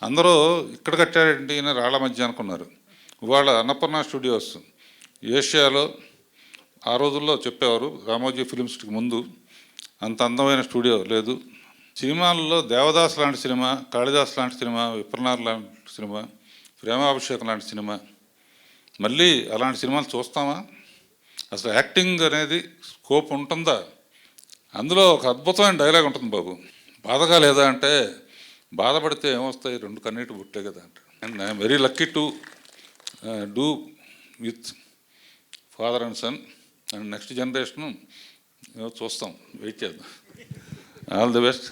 అందరూ ఇక్కడ కట్టారేంటి అని రాళ్ల మధ్య అనుకున్నారు. ఇవాళ అన్నపూర్ణ స్టూడియోస్ ఏషియాలో ఆ రోజుల్లో చెప్పేవారు, రామోజీ ఫిలిమ్స్కి ముందు అంత అందమైన స్టూడియో లేదు. సినిమాల్లో దేవదాస్ లాంటి సినిమా, కాళిదాస్ లాంటి సినిమా, విప్రనార్ లాంటి సినిమా, ప్రేమాభిషేకం లాంటి సినిమా, మళ్ళీ అలాంటి సినిమాలు చూస్తామా? అసలు యాక్టింగ్ అనేది స్కోప్ ఉంటుందా? అందులో ఒక అద్భుతమైన డైలాగ్ ఉంటుంది బాబు. బాధగా లేదా అంటే, బాధపడితే ఏమొస్తాయి, రెండు కన్నీటి బుట్టే కదా అంటే. And I'm very lucky to do with father and son. And next generation చూస్తాం, వెయిట్ చేద్దాం. All the best.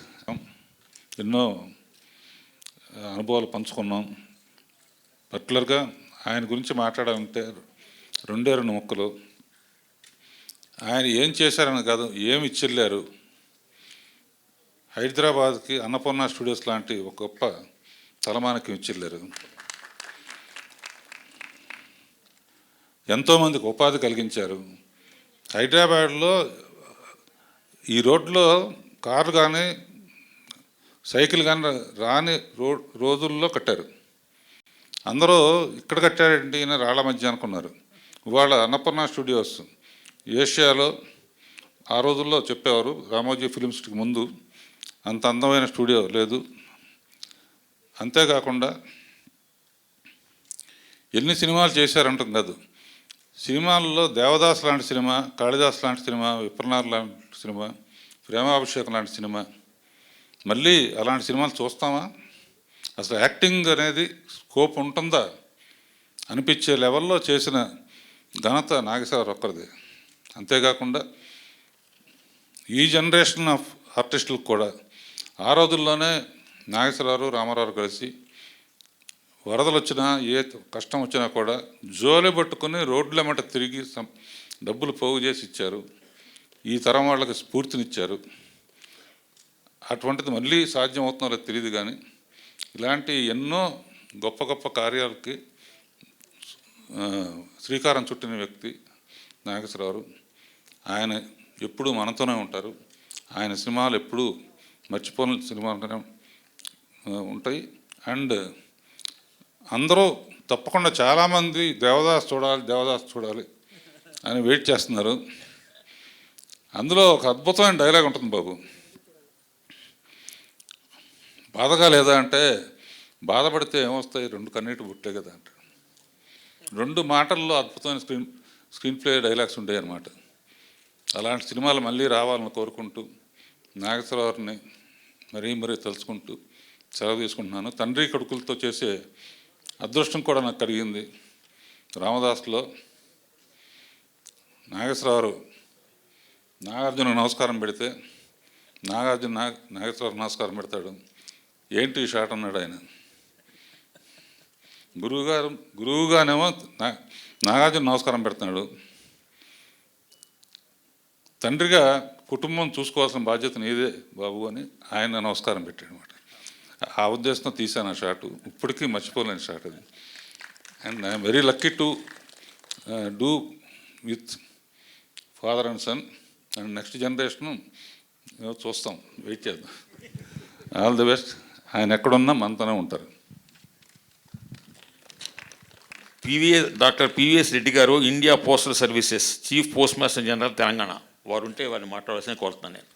ఎన్నో అనుభవాలు పంచుకున్నాం. పర్టికులర్గా ఆయన గురించి మాట్లాడాలంటే రెండే రెండు ముక్కలు. ఆయన ఏం చేశారని కాదు, ఏమి ఇచ్చిల్లారు. హైదరాబాద్కి అన్నపూర్ణ స్టూడియోస్ లాంటి ఒక గొప్ప తలమానికి ఇచ్చిల్లారు. ఎంతోమందికి ఉపాధి కలిగించారు. హైదరాబాద్లో ఈ రోడ్లో కారు కానీ సైకిల్ కానీ రాని రోజుల్లో కట్టారు. అందరూ ఇక్కడ కట్టారేంటి అని రాళ్ల మధ్య అనుకున్నారు. ఇవాళ అన్నపూర్ణ స్టూడియోస్ ఏషియాలో ఆ రోజుల్లో చెప్పేవారు, రామోజీ ఫిలిమ్స్కి ముందు అంత అందమైన స్టూడియో లేదు. అంతేకాకుండా ఎన్ని సినిమాలు చేశారంటాం కాదు, సినిమాల్లో దేవదాస్ లాంటి సినిమా, కాళిదాస్ లాంటి సినిమా, విప్రనార్ లాంటి సినిమా, ప్రేమాభిషేకం లాంటి సినిమా, మళ్ళీ అలాంటి సినిమాలు చూస్తామా? అసలు యాక్టింగ్ అనేది స్కోప్ ఉంటుందా అనిపించే లెవెల్లో చేసిన ఘనత నాగేశ్వరరావు ఒక్కరిది. అంతేకాకుండా ఈ జనరేషన్ ఆఫ్ ఆర్టిస్టులకు కూడా ఆ రోజుల్లోనే నాగేశ్వరరావు, రామారావు కలిసి వరదలు వచ్చినా, ఏ కష్టం వచ్చినా కూడా జోలి పట్టుకుని రోడ్లెమ్మట తిరిగి డబ్బులు పోగు చేసి ఇచ్చారు. ఈ తరం వాళ్ళకి స్ఫూర్తినిచ్చారు. అటువంటిది మళ్ళీ సాధ్యం అవుతున్నారో తెలియదు, కానీ ఇలాంటి ఎన్నో గొప్ప గొప్ప కార్యాలకి శ్రీకారం చుట్టిన వ్యక్తి నాగేశ్వరరావు. ఆయన ఎప్పుడూ మనతోనే ఉంటారు. ఆయన సినిమాలు ఎప్పుడూ మర్చిపోని సినిమాలుగానే ఉంటాయి. అండ్ అందరూ తప్పకుండా చాలామంది దేవదాస్ చూడాలి అని వెయిట్ చేస్తున్నారు. అందులో ఒక అద్భుతమైన డైలాగ్ ఉంటుంది బాబు. బాధగా లేదా అంటే, బాధపడితే ఏమొస్తాయి, రెండు కన్నీటి బుట్టే కదా అంటే. రెండు మాటల్లో అద్భుతమైన స్క్రీన్ ప్లే డైలాగ్స్ ఉంటాయి అన్నమాట. అలాంటి సినిమాలు మళ్ళీ రావాలని కోరుకుంటూ, నాగేశ్వరరావుని మరీ తలుచుకుంటూ సెలవు తీసుకుంటున్నాను. తండ్రి కొడుకులతో చేసే అదృష్టం కూడా నాకు కలిగింది. రామదాస్లో నాగేశ్వరరావు నాగార్జున నమస్కారం పెడితే నాగేశ్వరరావు నమస్కారం పెడతాడు. ఏంటి ఈ షాట్ అన్నాడు ఆయన. గురువుగానేమో నాగార్జున నమస్కారం పెడుతున్నాడు. తండ్రిగా కుటుంబం చూసుకోవాల్సిన బాధ్యత నీదే బాబు అని ఆయన నమస్కారం పెట్టాడు అనమాట. ఆ ఉద్దేశంతో తీశాను ఆ షాటు. ఇప్పటికీ మర్చిపోలేని షాట్ అది. And I'm very lucky to do with father and son. And next generation చూస్తాం, వెయిట్ చేద్దాం. All the best. ఆయన ఎక్కడున్నా మనతోనే ఉంటారు. Doctor PVS Reddy garu, India postal services chief post master general, Telangana. వారు ఉంటే వారిని మాట్లాడాల్సిన కోరుతున్నాను నేను.